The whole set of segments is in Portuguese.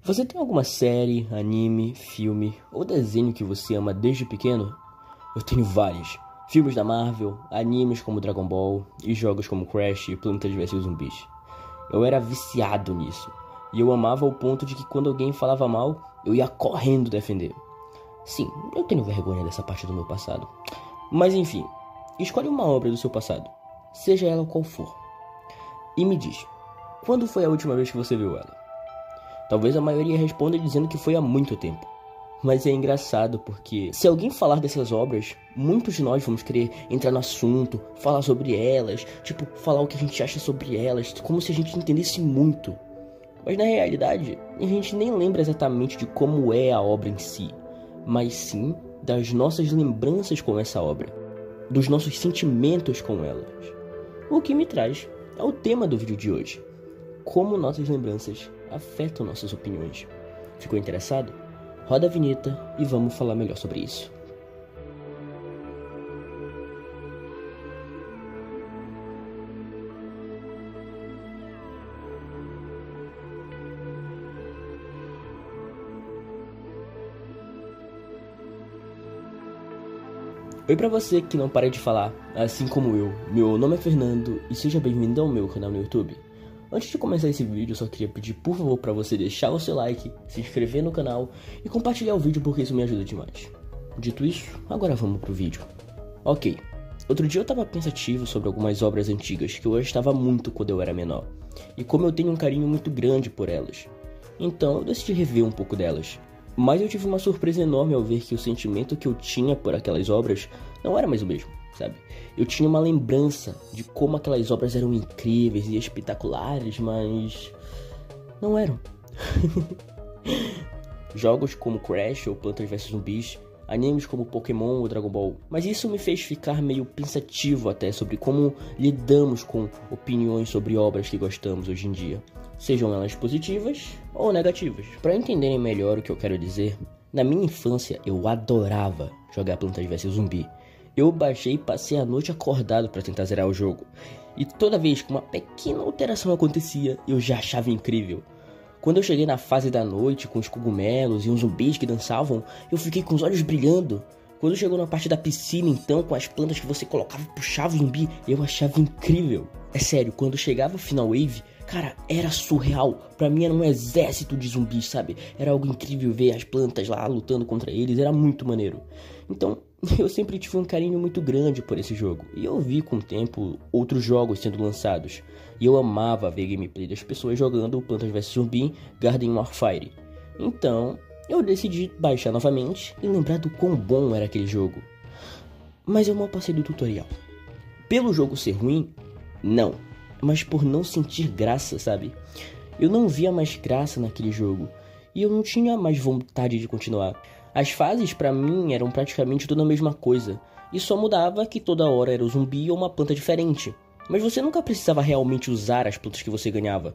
Você tem alguma série, anime, filme ou desenho que você ama desde pequeno? Eu tenho vários. Filmes da Marvel, animes como Dragon Ball e jogos como Crash e Plantas vs Zumbis. Eu era viciado nisso. E eu amava ao ponto de que quando alguém falava mal, eu ia correndo defender. Sim, eu tenho vergonha dessa parte do meu passado. Mas enfim, escolhe uma obra do seu passado, seja ela qual for. E me diz, quando foi a última vez que você viu ela? Talvez a maioria responda dizendo que foi há muito tempo. Mas é engraçado porque se alguém falar dessas obras, muitos de nós vamos querer entrar no assunto, falar sobre elas, falar o que a gente acha sobre elas, como se a gente entendesse muito. Mas na realidade, a gente nem lembra exatamente de como é a obra em si, mas sim das nossas lembranças com essa obra, dos nossos sentimentos com elas. O que me traz ao tema do vídeo de hoje: como nossas lembranças afetam nossas opiniões. Ficou interessado? Roda a vinheta e vamos falar melhor sobre isso. Oi pra você que não para de falar, assim como eu. Meu nome é Fernando e seja bem-vindo ao meu canal no YouTube. Antes de começar esse vídeo, eu só queria pedir por favor para você deixar o seu like, se inscrever no canal e compartilhar o vídeo porque isso me ajuda demais. Dito isso, agora vamos pro vídeo. Ok, outro dia eu tava pensativo sobre algumas obras antigas que eu gostava muito quando eu era menor, e como eu tenho um carinho muito grande por elas. Então eu decidi rever um pouco delas. Mas eu tive uma surpresa enorme ao ver que o sentimento que eu tinha por aquelas obras não era mais o mesmo, sabe? Eu tinha uma lembrança de como aquelas obras eram incríveis e espetaculares, mas não eram. Jogos como Crash ou Plantas vs Zumbis, animes como Pokémon ou Dragon Ball. Mas isso me fez ficar meio pensativo até sobre como lidamos com opiniões sobre obras que gostamos hoje em dia, sejam elas positivas ou negativas. Para entenderem melhor o que eu quero dizer, na minha infância eu adorava jogar Plantas vs Zumbi. Eu baixei e passei a noite acordado para tentar zerar o jogo. E toda vez que uma pequena alteração acontecia, eu já achava incrível. Quando eu cheguei na fase da noite com os cogumelos e uns zumbis que dançavam, eu fiquei com os olhos brilhando. Quando chegou na parte da piscina, então, com as plantas que você colocava e puxava o zumbi, eu achava incrível. É sério, quando chegava o Final Wave, cara, era surreal. Pra mim era um exército de zumbis, sabe? Era algo incrível ver as plantas lá lutando contra eles, era muito maneiro. Então, eu sempre tive um carinho muito grande por esse jogo. E eu vi com o tempo outros jogos sendo lançados. E eu amava ver gameplay das pessoas jogando Plantas vs Zumbi Garden Warfare. Então, eu decidi baixar novamente e lembrar do quão bom era aquele jogo. Mas eu mal passei do tutorial. Pelo jogo ser ruim? Não. Mas por não sentir graça, sabe? Eu não via mais graça naquele jogo. E eu não tinha mais vontade de continuar. As fases pra mim eram praticamente toda a mesma coisa. E só mudava que toda hora era um zumbi ou uma planta diferente. Mas você nunca precisava realmente usar as plantas que você ganhava.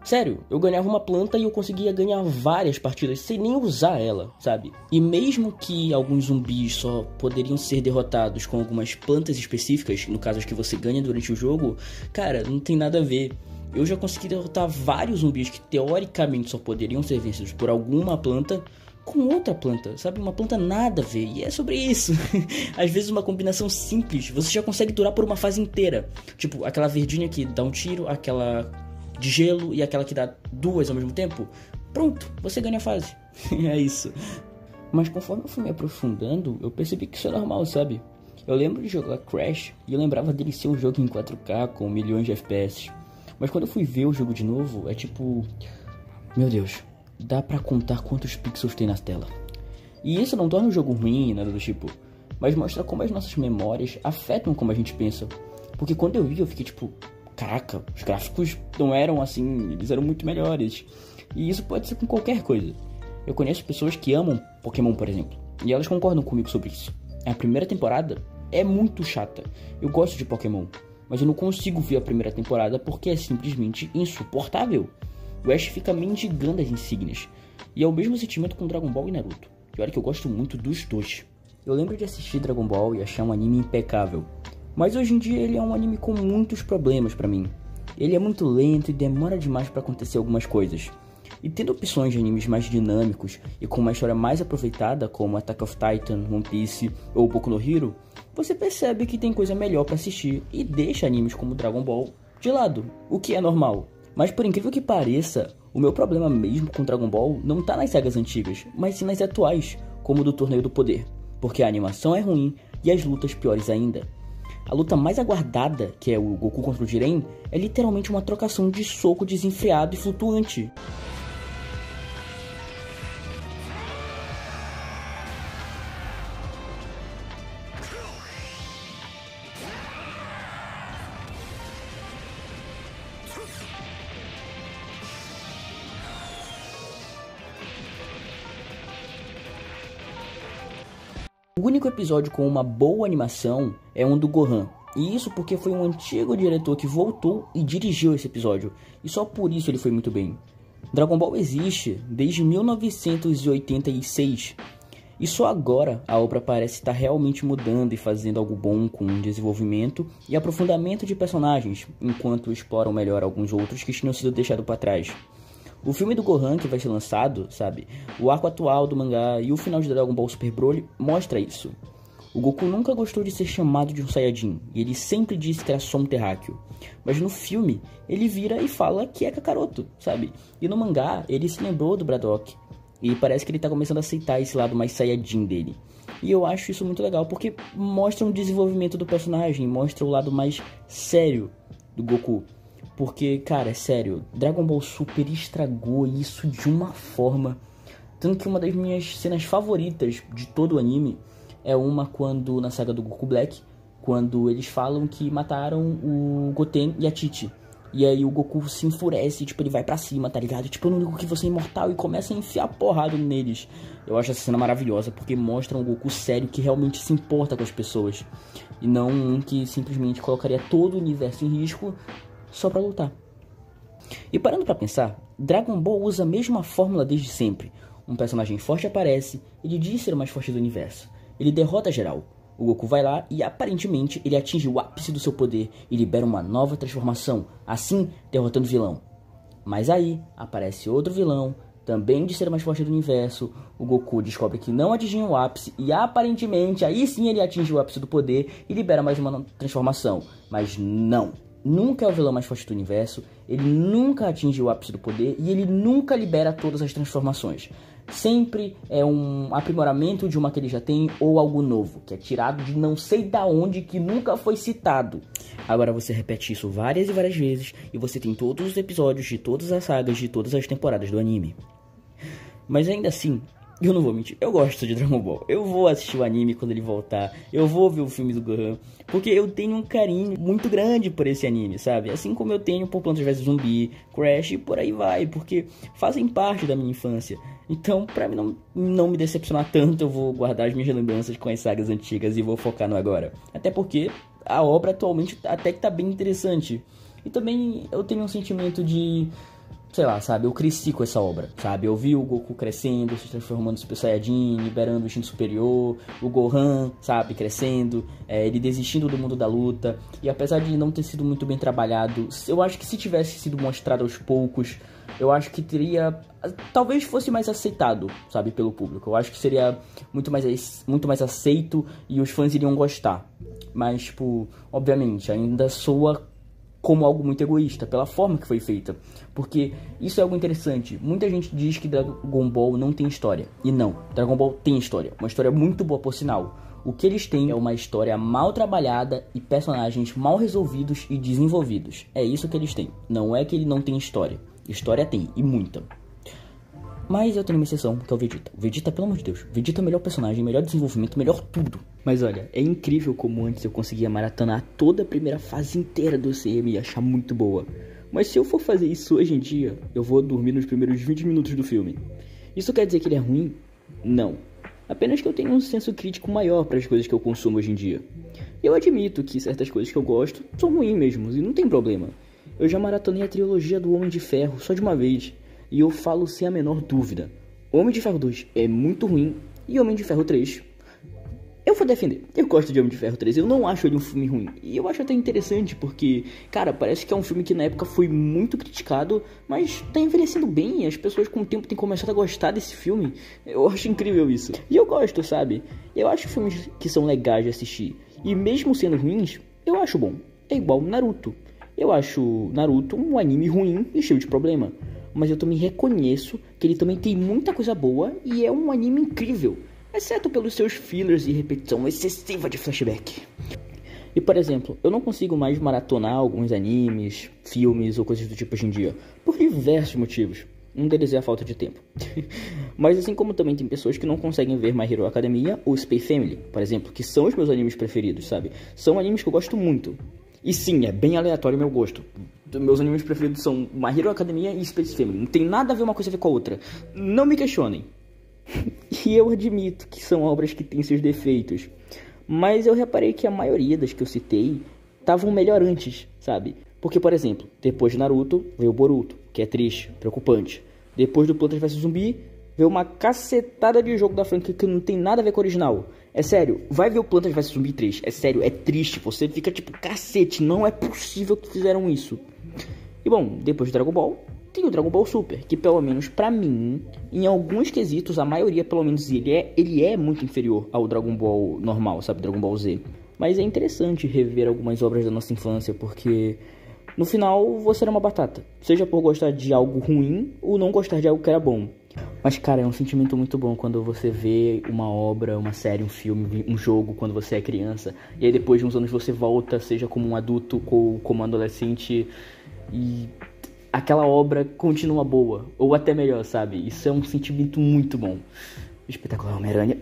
Sério, eu ganhava uma planta e eu conseguia ganhar várias partidas sem nem usar ela, sabe? E mesmo que alguns zumbis só poderiam ser derrotados com algumas plantas específicas, no caso as que você ganha durante o jogo, cara, não tem nada a ver. Eu já consegui derrotar vários zumbis que teoricamente só poderiam ser vencidos por alguma planta com outra planta, sabe? Uma planta nada a ver, e é sobre isso. Às vezes uma combinação simples, você já consegue durar por uma fase inteira. Tipo, aquela verdinha que dá um tiro, aquela de gelo e aquela que dá duas ao mesmo tempo. Pronto, você ganha a fase. É isso. Mas conforme eu fui me aprofundando, eu percebi que isso é normal, sabe? Eu lembro de jogar Crash e eu lembrava dele ser um jogo em 4K com milhões de FPS. Mas quando eu fui ver o jogo de novo, é tipo... Meu Deus, dá pra contar quantos pixels tem na tela. E isso não torna o jogo ruim, nada do tipo, mas mostra como as nossas memórias afetam como a gente pensa. Porque quando eu vi, eu fiquei tipo... Caraca, os gráficos não eram assim, eles eram muito melhores. E isso pode ser com qualquer coisa. Eu conheço pessoas que amam Pokémon, por exemplo, e elas concordam comigo sobre isso. A primeira temporada é muito chata. Eu gosto de Pokémon, mas eu não consigo ver a primeira temporada porque é simplesmente insuportável. O Ash fica mendigando as insígnias. E é o mesmo sentimento com Dragon Ball e Naruto. E olha que eu gosto muito dos dois. Eu lembro de assistir Dragon Ball e achar um anime impecável. Mas hoje em dia ele é um anime com muitos problemas pra mim. Ele é muito lento e demora demais pra acontecer algumas coisas. E tendo opções de animes mais dinâmicos e com uma história mais aproveitada, como Attack of Titan, One Piece ou Boku no Hero, você percebe que tem coisa melhor pra assistir e deixa animes como Dragon Ball de lado, o que é normal. Mas por incrível que pareça, o meu problema mesmo com Dragon Ball não tá nas sagas antigas, mas sim nas atuais, como o do Torneio do Poder, porque a animação é ruim e as lutas piores ainda. A luta mais aguardada, que é o Goku contra o Jiren, é literalmente uma trocação de soco desenfreado e flutuante. O único episódio com uma boa animação é um do Gohan, e isso porque foi um antigo diretor que voltou e dirigiu esse episódio, e só por isso ele foi muito bem. Dragon Ball existe desde 1986, e só agora a obra parece estar realmente mudando e fazendo algo bom com o desenvolvimento e aprofundamento de personagens, enquanto exploram melhor alguns outros que tinham sido deixados para trás. O filme do Gohan que vai ser lançado, sabe, o arco atual do mangá e o final de Dragon Ball Super Broly mostra isso. O Goku nunca gostou de ser chamado de um Saiyajin, e ele sempre disse que era só um terráqueo. Mas no filme, ele vira e fala que é Kakaroto, sabe? E no mangá, ele se lembrou do Braddock, e parece que ele tá começando a aceitar esse lado mais Saiyajin dele. E eu acho isso muito legal, porque mostra um desenvolvimento do personagem, mostra o lado mais sério do Goku. Porque, cara, é sério, Dragon Ball Super estragou isso de uma forma. Tanto que uma das minhas cenas favoritas de todo o anime é uma quando, na saga do Goku Black, quando eles falam que mataram o Goten e a Tite. E aí o Goku se enfurece, tipo, ele vai pra cima, tá ligado? Tipo, eu não ligo que você é imortal, e começa a enfiar porrada neles. Eu acho essa cena maravilhosa, porque mostra um Goku sério que realmente se importa com as pessoas. E não um que simplesmente colocaria todo o universo em risco só pra lutar. E parando pra pensar, Dragon Ball usa a mesma fórmula desde sempre. Um personagem forte aparece, ele diz ser o mais forte do universo. Ele derrota geral. O Goku vai lá e aparentemente ele atinge o ápice do seu poder e libera uma nova transformação, assim derrotando o vilão. Mas aí aparece outro vilão, também de ser o mais forte do universo. O Goku descobre que não atingiu o ápice e aparentemente aí sim ele atinge o ápice do poder e libera mais uma transformação. Mas não. Nunca é o vilão mais forte do universo, ele nunca atinge o ápice do poder e ele nunca libera todas as transformações. Sempre é um aprimoramento de uma que ele já tem ou algo novo, que é tirado de não sei da onde, que nunca foi citado. Agora você repete isso várias e várias vezes e você tem todos os episódios de todas as sagas de todas as temporadas do anime. Mas ainda assim, eu não vou mentir, eu gosto de Dragon Ball. Eu vou assistir o anime quando ele voltar, eu vou ver o filme do Gohan, porque eu tenho um carinho muito grande por esse anime, sabe? Assim como eu tenho por Plantas vs Zumbi, Crash e por aí vai, porque fazem parte da minha infância. Então, pra mim não me decepcionar tanto, eu vou guardar as minhas lembranças com as sagas antigas e vou focar no agora. Até porque a obra atualmente até que tá bem interessante. E também eu tenho um sentimento de, sei lá, sabe, eu cresci com essa obra, sabe? Eu vi o Goku crescendo, se transformando no Super Saiyajin, liberando o instinto superior, o Gohan, sabe, crescendo, ele desistindo do mundo da luta. E apesar de não ter sido muito bem trabalhado, eu acho que se tivesse sido mostrado aos poucos, eu acho que teria, talvez fosse mais aceitado, sabe, pelo público. Eu acho que seria muito mais aceito e os fãs iriam gostar. Mas, tipo, obviamente, ainda soa como algo muito egoísta, pela forma que foi feita. Porque isso é algo interessante. Muita gente diz que Dragon Ball não tem história. E não, Dragon Ball tem história. Uma história muito boa, por sinal. O que eles têm é uma história mal trabalhada e personagens mal resolvidos e desenvolvidos. É isso que eles têm. Não é que ele não tem história. História tem, e muita. Mas eu tenho uma exceção, que é o Vegeta. O Vegeta, pelo amor de Deus, Vegeta é o melhor personagem, melhor desenvolvimento, melhor tudo. Mas olha, é incrível como antes eu conseguia maratonar toda a primeira fase inteira do CM e achar muito boa. Mas se eu for fazer isso hoje em dia, eu vou dormir nos primeiros 20 minutos do filme. Isso quer dizer que ele é ruim? Não. Apenas que eu tenho um senso crítico maior para as coisas que eu consumo hoje em dia. Eu admito que certas coisas que eu gosto são ruins mesmo, e não tem problema. Eu já maratonei a trilogia do Homem de Ferro só de uma vez. E eu falo sem a menor dúvida. Homem de Ferro 2 é muito ruim. E Homem de Ferro 3... eu vou vou defender. Eu gosto de Homem de Ferro 3. Eu não acho ele um filme ruim. E eu acho até interessante porque, cara, parece que é um filme que na época foi muito criticado, mas tá envelhecendo bem. As pessoas com o tempo têm começado a gostar desse filme. Eu acho incrível isso. E eu gosto, sabe? Eu acho filmes que são legais de assistir. E mesmo sendo ruins, eu acho bom. É igual Naruto. Eu acho Naruto um anime ruim e cheio de problema. Mas eu também reconheço que ele também tem muita coisa boa e é um anime incrível. Exceto pelos seus fillers e repetição excessiva de flashback. E por exemplo, eu não consigo mais maratonar alguns animes, filmes ou coisas do tipo hoje em dia. Por diversos motivos. Um deles é a falta de tempo. Mas assim como também tem pessoas que não conseguem ver My Hero Academia ou Spy Family, por exemplo, que são os meus animes preferidos, sabe? São animes que eu gosto muito. E sim, é bem aleatório o meu gosto. Meus animes preferidos são My Hero Academia e Space Family. Não tem nada a ver uma coisa a ver com a outra. Não me questionem. E eu admito que são obras que têm seus defeitos. Mas eu reparei que a maioria das que eu citei estavam melhor antes, sabe? Porque, por exemplo, depois de Naruto veio o Boruto, que é triste, preocupante. Depois do Plantas vs Zumbi veio uma cacetada de jogo da franquia que não tem nada a ver com o original. É sério, vai ver o Plantas vs Zumbi 3. É sério, é triste. Você fica tipo, cacete, não é possível que fizeram isso. E bom, depois de Dragon Ball, tem o Dragon Ball Super, que pelo menos pra mim, em alguns quesitos, a maioria pelo menos ele é muito inferior ao Dragon Ball normal, sabe, Dragon Ball Z. Mas é interessante rever algumas obras da nossa infância, porque no final você era uma batata, seja por gostar de algo ruim ou não gostar de algo que era bom. Mas cara, é um sentimento muito bom quando você vê uma obra, uma série, um filme, um jogo quando você é criança, e aí depois de uns anos você volta, seja como um adulto ou como um adolescente, e aquela obra continua boa, ou até melhor, sabe? Isso é um sentimento muito bom. Espetacular Homem-Aranha.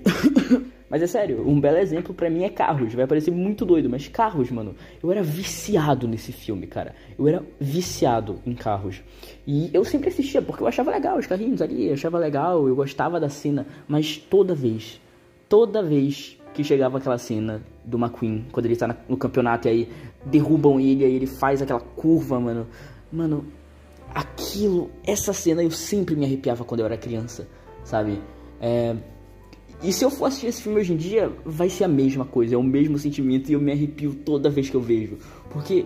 Mas é sério, um belo exemplo pra mim é Carros. Vai parecer muito doido, mas Carros, mano, eu era viciado nesse filme, cara. Eu era viciado em Carros. E eu sempre assistia, porque eu achava legal os carrinhos ali, eu achava legal, eu gostava da cena. Mas toda vez que chegava aquela cena do McQueen, quando ele tá no campeonato e aí derrubam ele, aí ele faz aquela curva, mano, essa cena eu sempre me arrepiava quando eu era criança, sabe? E se eu for assistir esse filme hoje em dia, vai ser a mesma coisa, é o mesmo sentimento e eu me arrepio toda vez que eu vejo. Porque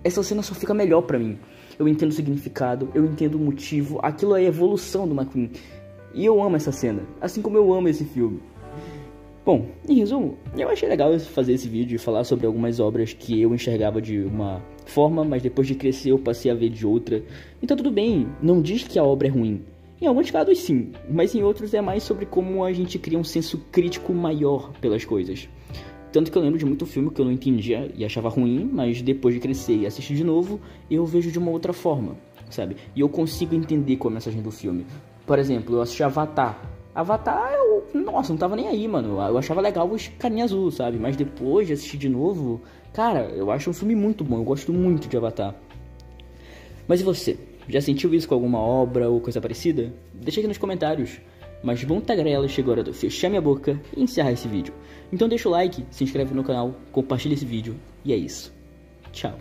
essa cena só fica melhor pra mim. Eu entendo o significado, eu entendo o motivo, aquilo é a evolução do McQueen. E eu amo essa cena, assim como eu amo esse filme. Bom, em resumo, eu achei legal fazer esse vídeo e falar sobre algumas obras que eu enxergava de uma forma, mas depois de crescer eu passei a ver de outra. Então tudo bem, não diz que a obra é ruim. Em alguns casos sim, mas em outros é mais sobre como a gente cria um senso crítico maior pelas coisas. Tanto que eu lembro de muito filme que eu não entendia e achava ruim, mas depois de crescer e assistir de novo, eu vejo de uma outra forma, sabe? E eu consigo entender qual é a mensagem do filme. Por exemplo, eu assisti Avatar. Avatar, nossa, não tava nem aí, mano. Eu achava legal os carinha azul, sabe? Mas depois de assistir de novo, cara, eu acho um filme muito bom. Eu gosto muito de Avatar. Mas e você? Já sentiu isso com alguma obra ou coisa parecida? Deixa aqui nos comentários. Mas bom tagarela, chegou a hora de eu fechar minha boca e encerrar esse vídeo. Então deixa o like, se inscreve no canal, compartilha esse vídeo e é isso. Tchau.